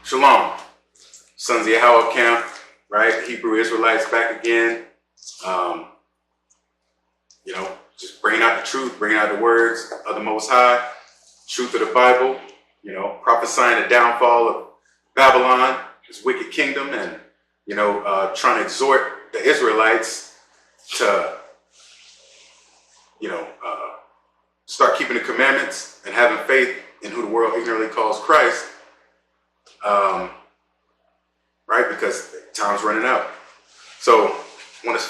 Shalom, sons of Yahweh camp, right? Hebrew Israelites back again. Just bringing out the truth, bringing out the words of the Most High, truth of the Bible, prophesying the downfall of Babylon, this wicked kingdom, and, trying to exhort the Israelites to, start keeping the commandments and having faith in who the world ignorantly calls Christ. Right? Because time's running out. So I want to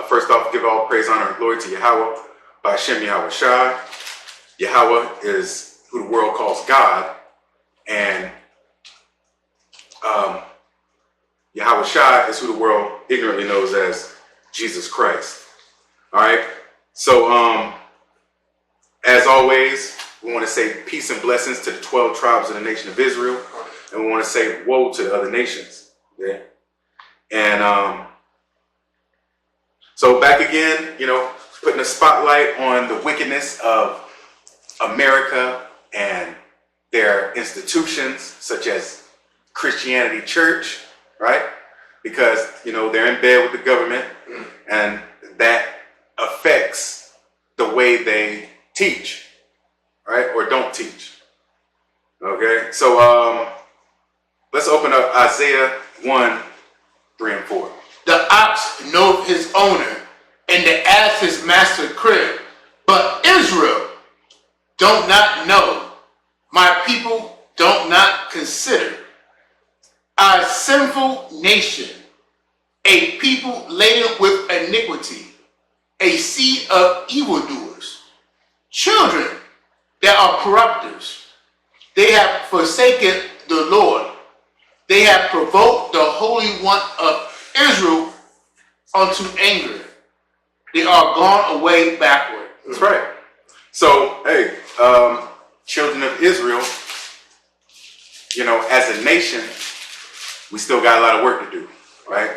first off give all praise, honor, and glory to Yahweh by Hashem Yahawashi. Yahweh is who the world calls God, and Yahawashi is who the world ignorantly knows as Jesus Christ. All right. So as always, we want to say peace and blessings to the 12 tribes of the nation of Israel. And we want to say woe to the other nations. Okay? And so back again, putting a spotlight on the wickedness of America and their institutions, such as Christianity Church, right? Because, they're in bed with the government, and that affects the way they teach, right? Or don't teach. Okay? So, let's open up Isaiah 1, 3 and 4. The ox knoweth his owner, and the ass his master crib. But Israel don't not know. My people don't not consider. A sinful nation, a people laden with iniquity, a seed of evildoers, children that are corrupters. They have forsaken the Lord. They have provoked the Holy One of Israel unto anger. They are gone away backward. That's right. So, hey, children of Israel, as a nation, we still got a lot of work to do, right?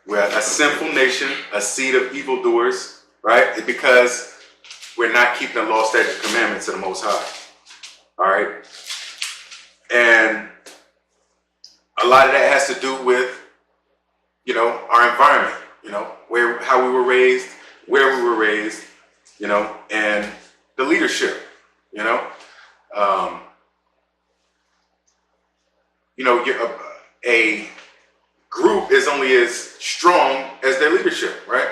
We're a sinful nation, a seed of evildoers, right? Because we're not keeping the law, statutes, commandments of the Most High. All right? And a lot of that has to do with, our environment, how we were raised, where we were raised, and the leadership, a group is only as strong as their leadership, right?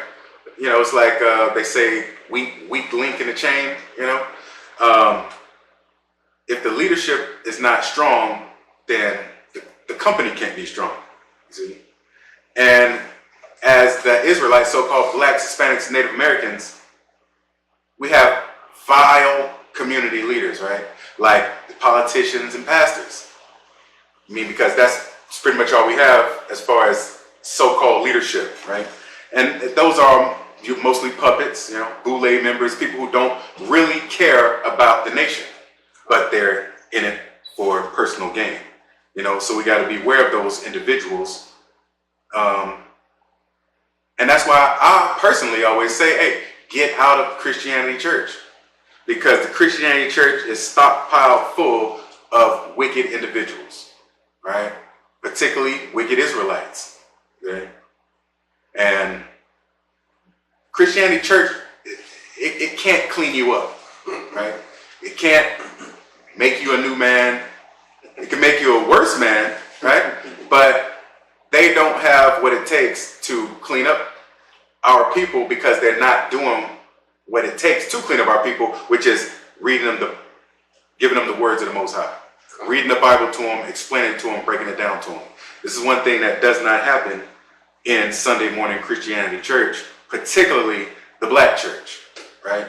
It's like they say, weak link in the chain, if the leadership is not strong, then the company can't be strong, see? And as the Israelites, so-called blacks, Hispanics, Native Americans, we have vile community leaders, right? Like the politicians and pastors. Because that's pretty much all we have as far as so-called leadership, right? And those are mostly puppets, boule members, people who don't really care about the nation, but they're in it for personal gain. So we got to be aware of those individuals. And that's why I personally always say, hey, get out of Christianity Church. Because the Christianity Church is stockpiled full of wicked individuals, right? Particularly wicked Israelites. Okay? And Christianity Church, it can't clean you up, right? It can't make you a new man. It can make you a worse man, right? But they don't have what it takes to clean up our people, because they're not doing what it takes to clean up our people, which is giving them the words of the Most High, reading the Bible to them, explaining it to them, breaking it down to them. This is one thing that does not happen in Sunday morning Christianity Church, particularly the black church, right?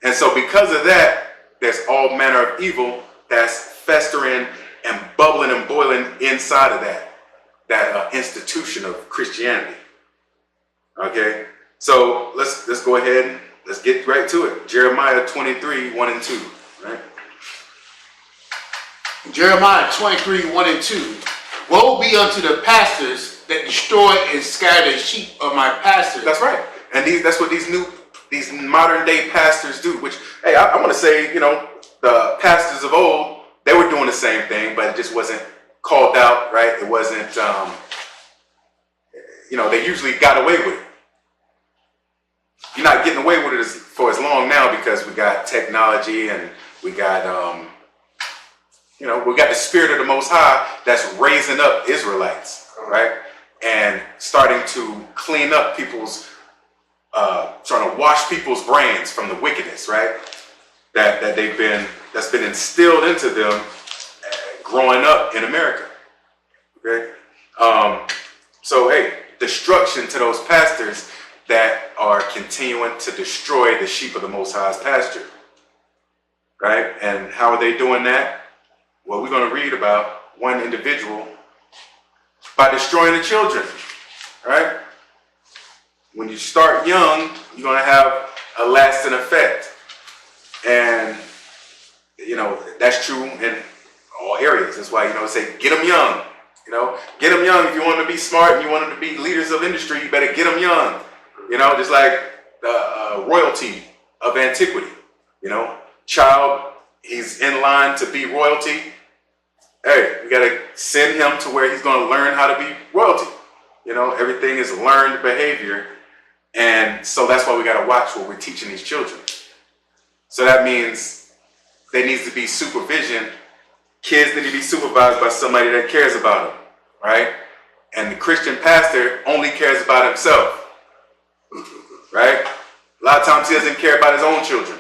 And so because of that, there's all manner of evil that's festering and bubbling and boiling inside of that institution of Christianity. Okay, so let's go ahead and let's get right to it. Jeremiah 23, 1 and 2, right? Jeremiah 23, 1 and 2. Woe be unto the pastors that destroy and scatter the sheep of my pastors. That's right. And that's what these modern day pastors do, which, hey, I want to say, the pastors of old, they were doing the same thing, but it just wasn't called out, right? It wasn't, they usually got away with it. You're not getting away with it for as long now because we got technology and we got, we got the Spirit of the Most High that's raising up Israelites, right? And starting to clean up people's, trying to wash people's brains from the wickedness, right? That's been instilled into them growing up in America. Okay? So hey, destruction to those pastors that are continuing to destroy the sheep of the Most High's pasture. Right? And how are they doing that? Well, we're going to read about one individual by destroying the children. Right? When you start young, you're going to have a lasting effect. And, that's true in all areas. That's why, say, get them young. Get them young. If you want them to be smart and you want them to be leaders of industry, you better get them young. Just like the royalty of antiquity. Child, he's in line to be royalty. Hey, we got to send him to where he's going to learn how to be royalty. Everything is learned behavior. And so that's why we got to watch what we're teaching these children. So that means there needs to be supervision. Kids need to be supervised by somebody that cares about them, right? And the Christian pastor only cares about himself, right? A lot of times he doesn't care about his own children.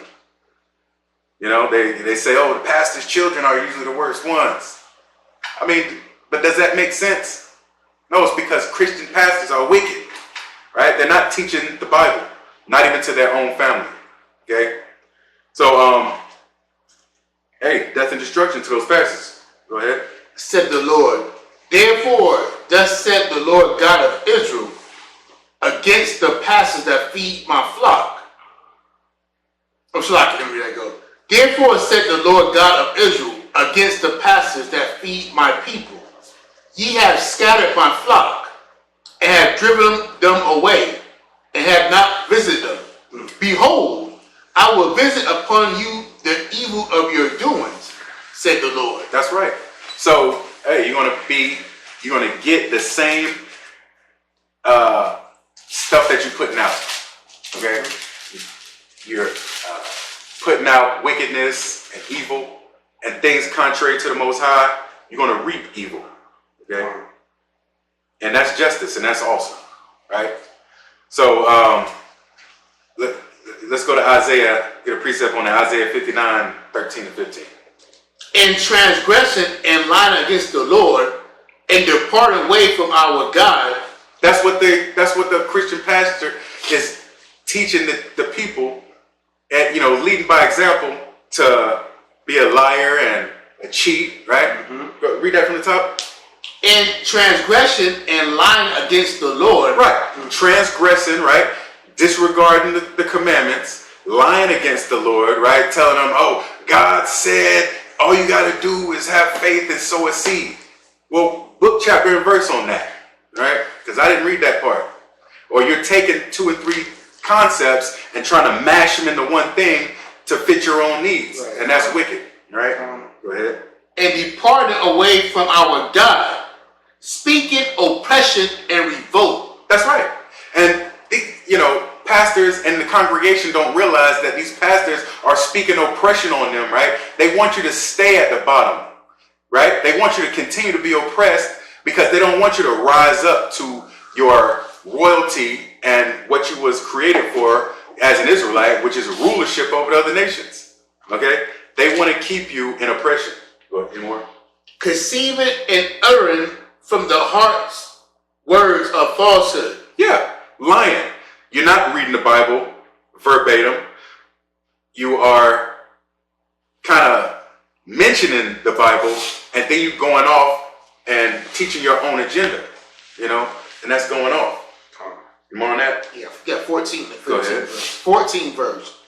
They say, oh, the pastor's children are usually the worst ones. I mean, but does that make sense? No, it's because Christian pastors are wicked, right? They're not teaching the Bible, not even to their own family, okay? So, hey, death and destruction to those pastors. Go ahead. Said the Lord, therefore, thus said the Lord God of Israel, against the pastors that feed my flock. I'm sure I can read that go. Therefore said the Lord God of Israel, against the pastors that feed my people, ye have scattered my flock, and have driven them away, and have not visited them. Behold, I will visit upon you the evil of your doings, said the Lord. That's right. So, hey, you're gonna get the same stuff that you're putting out. Okay, you're putting out wickedness and evil and things contrary to the Most High. You're gonna reap evil. Okay, and that's justice, and that's awesome, right? So, let's go to Isaiah. Get a precept on that. Isaiah 59, 13 to 15. In transgression and lying against the Lord, and depart away from our God. That's what the Christian pastor is teaching the people, and leading by example to be a liar and a cheat, right? Mm-hmm. Read that from the top. In transgression and lying against the Lord. Right. Transgressing, right? Disregarding the commandments, lying against the Lord, right? Telling them, oh, God said all you got to do is have faith and sow a seed. Well, book, chapter, and verse on that, right? Because I didn't read that part. Or you're taking 2 or 3 concepts and trying to mash them into one thing to fit your own needs. Right. And that's wicked, right? Go ahead. And departing away from our God, speaking oppression and revolt. That's right. And, pastors and the congregation don't realize that these pastors are speaking oppression on them, right? They want you to stay at the bottom, right? They want you to continue to be oppressed because they don't want you to rise up to your royalty and what you was created for as an Israelite, which is rulership over the other nations, okay? They want to keep you in oppression. Go ahead, any more? Conceiving and uttering from the heart's words of falsehood. Yeah, lying. You're not reading the Bible verbatim. You are kind of mentioning the Bible, and then you're going off and teaching your own agenda, and that's going off. You more on that? Yeah, 14. Go ahead. 14 verse.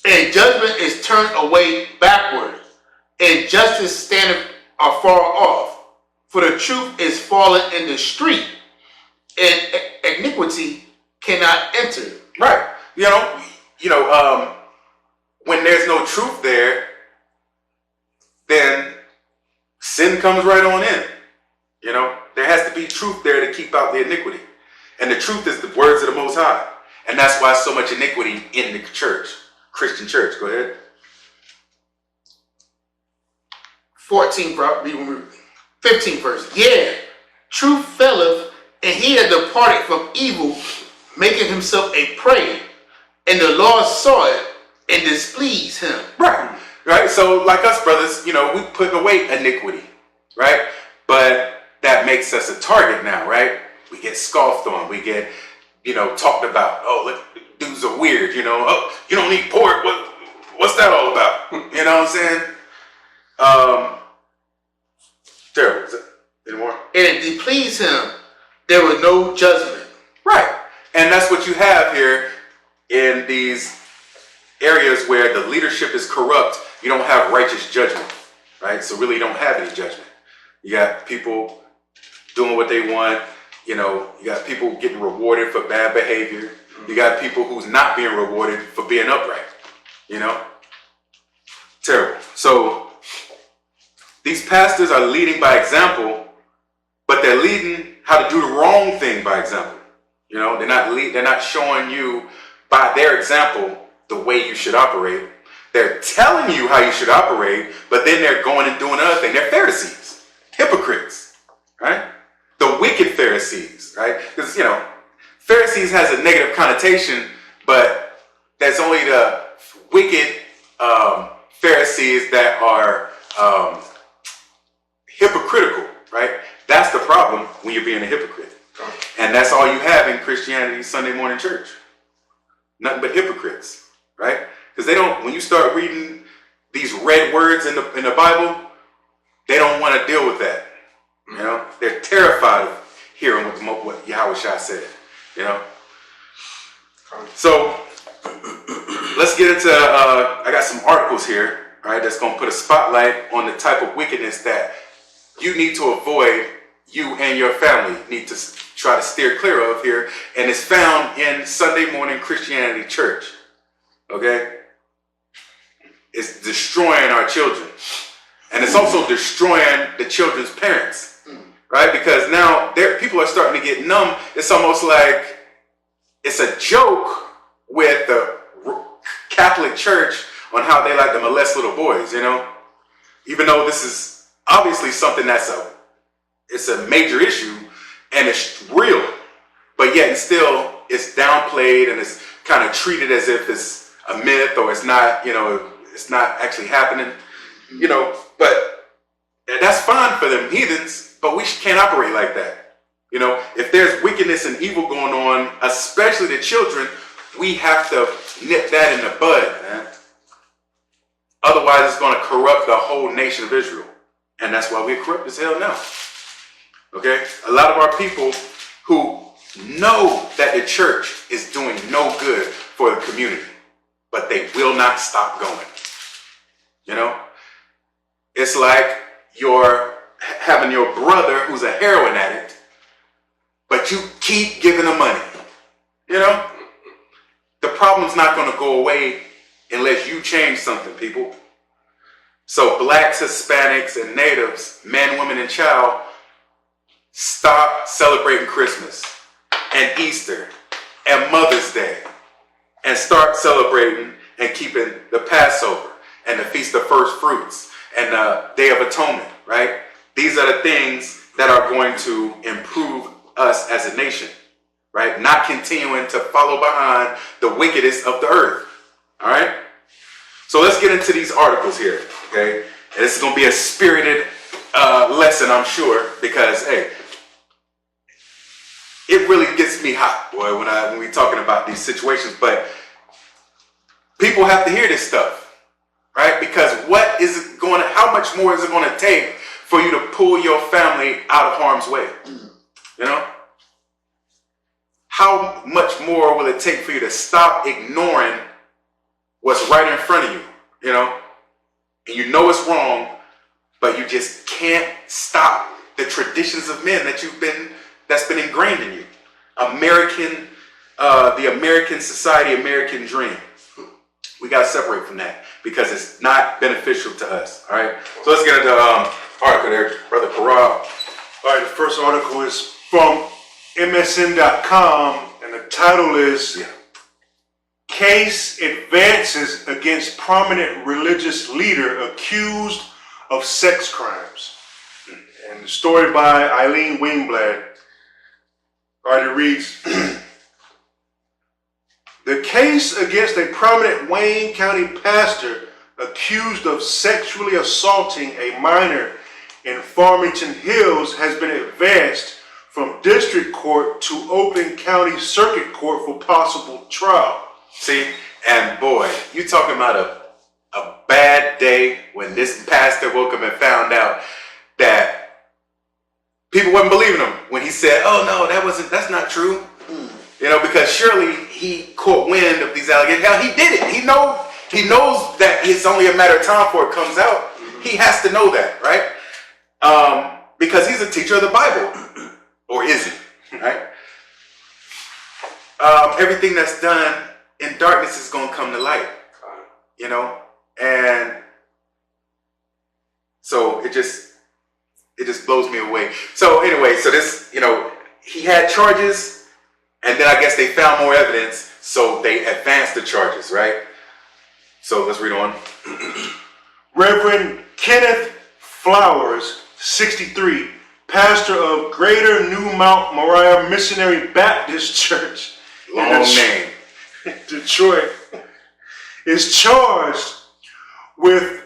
And judgment is turned away backward, and justice standeth afar off. For the truth is fallen in the street, and iniquity cannot enter. Right. When there's no truth there, then sin comes right on in. There has to be truth there to keep out the iniquity. And the truth is the words of the Most High. And that's why so much iniquity in the church, Christian church. Go ahead. 15th verse. Yeah, truth faileth, and he had departed from evil, making himself a prey. And the Lord saw it and displeased him. Right. So like us brothers, we put away iniquity, right? But that makes us a target now, right? We get scoffed on. We get, talked about. Oh, look, dudes are weird, Oh, you don't eat pork. What's that all about? You know what I'm saying? Terrible. Is that any more? And it displeased him. There was no judgment. Right. And that's what you have here in these areas where the leadership is corrupt. You don't have righteous judgment, right? So really you don't have any judgment. You got people doing what they want. You got people getting rewarded for bad behavior. You got people who's not being rewarded for being upright. Terrible. So these pastors are leading by example, but they're leading how to do the wrong thing by example. They're not showing you by their example the way you should operate. They're telling you how you should operate, but then they're going and doing another thing. They're Pharisees, hypocrites, right? The wicked Pharisees, right? Because, Pharisees has a negative connotation, but that's only the wicked Pharisees that are hypocritical, right? That's the problem when you're being a hypocrite. And that's all you have in Christianity Sunday morning church. Nothing but hypocrites, right? Because when you start reading these red words in the Bible, they don't want to deal with that. They're terrified of hearing what Yahawashi said, So let's get into, I got some articles here, right, that's going to put a spotlight on the type of wickedness that you need to avoid, you and your family need to try to steer clear of here. And it's found in Sunday morning Christianity church, okay? It's destroying our children. And it's also destroying the children's parents, right? Because now people are starting to get numb. It's almost like it's a joke with the Catholic Church on how they like to molest little boys, Even though this is obviously something it's a major issue and it's real, but yet still it's downplayed and it's kind of treated as if it's a myth or it's not, it's not actually happening, but that's fine for them heathens, but we can't operate like that. If there's wickedness and evil going on, especially the children, we have to nip that in the bud, man. Otherwise, it's going to corrupt the whole nation of Israel. And that's why we're corrupt as hell now. Okay? A lot of our people who know that the church is doing no good for the community, but they will not stop going. It's like you're having your brother who's a heroin addict, but you keep giving him money. The problem's not going to go away unless you change something, people. So blacks, Hispanics, and natives, men, women, and child, stop celebrating Christmas and Easter and Mother's Day and start celebrating and keeping the Passover and the Feast of First Fruits and the Day of Atonement, right? These are the things that are going to improve us as a nation, right? Not continuing to follow behind the wickedest of the earth, all right? So let's get into these articles here, okay? And this is going to be a spirited lesson, I'm sure, because, hey, it really gets me hot, boy, when we're talking about these situations. But people have to hear this stuff, right? Because how much more is it going to take for you to pull your family out of harm's way? How much more will it take for you to stop ignoring what's right in front of you, And it's wrong, but you just can't stop the traditions of men that's been ingrained in you. The American society, American dream. We got to separate from that because it's not beneficial to us. All right. So let's get into article there, Brother Parab. All right, the first article is from MSN.com, and the title is Case Advances Against Prominent Religious Leader Accused of Sex Crimes. And the story by Eileen Wingblad. All right, it reads, the case against a prominent Wayne County pastor accused of sexually assaulting a minor in Farmington Hills has been advanced from district court to Oakland County Circuit Court for possible trial. See, and boy, you talking about a bad day when this pastor woke up and found out that people wasn't believing him when he said, "Oh no, that's not true." You know, because surely he caught wind of these allegations. Hell, he did it. He knows that it's only a matter of time before it comes out. He has to know that, right? Because he's a teacher of the Bible, or is he? Right? Everything that's done in darkness is going to come to light. You know, and so it just blows me away. So anyway, so this, you know, he had charges. And then I guess they found more evidence, so they advanced the charges, right? So let's read on. Reverend Kenneth Flowers, 63, pastor of Greater New Mount Moriah Missionary Baptist Church Long name. Detroit, is charged with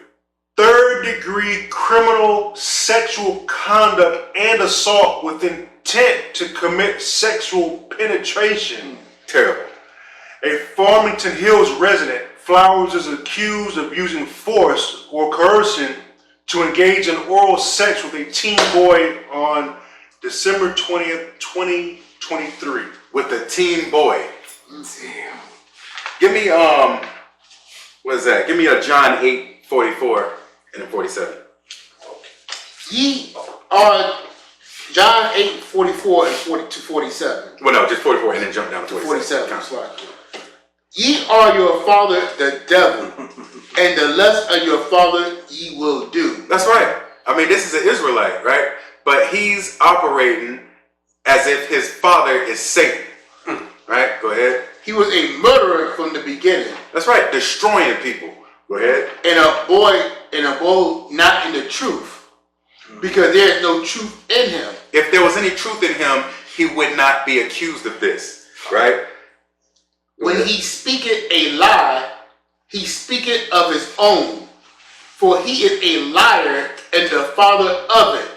third-degree criminal sexual conduct and assault with intent to commit sexual penetration. Terrible. A Farmington Hills resident, Flowers is accused of using force or coercion to engage in oral sex with a teen boy on December 20th, 2023. With a teen boy. Give me what is that? Give me a John 8:44 and a 47. Ye are John 8:44 and 47. Well, no, just 44 and then jump down to 47. 47. Ye are your father the devil, and the lust of your father ye will do. That's right. I mean, this is an Israelite, right? But he's operating as if his father is Satan. Right? Go ahead. He was a murderer from the beginning. That's right. Destroying people. Go ahead. And a boy not in the truth, because there is no truth in him. If there was any truth in him, he would not be accused of this, right? When he speaketh a lie, he speaketh of his own, for he is a liar and the father of it.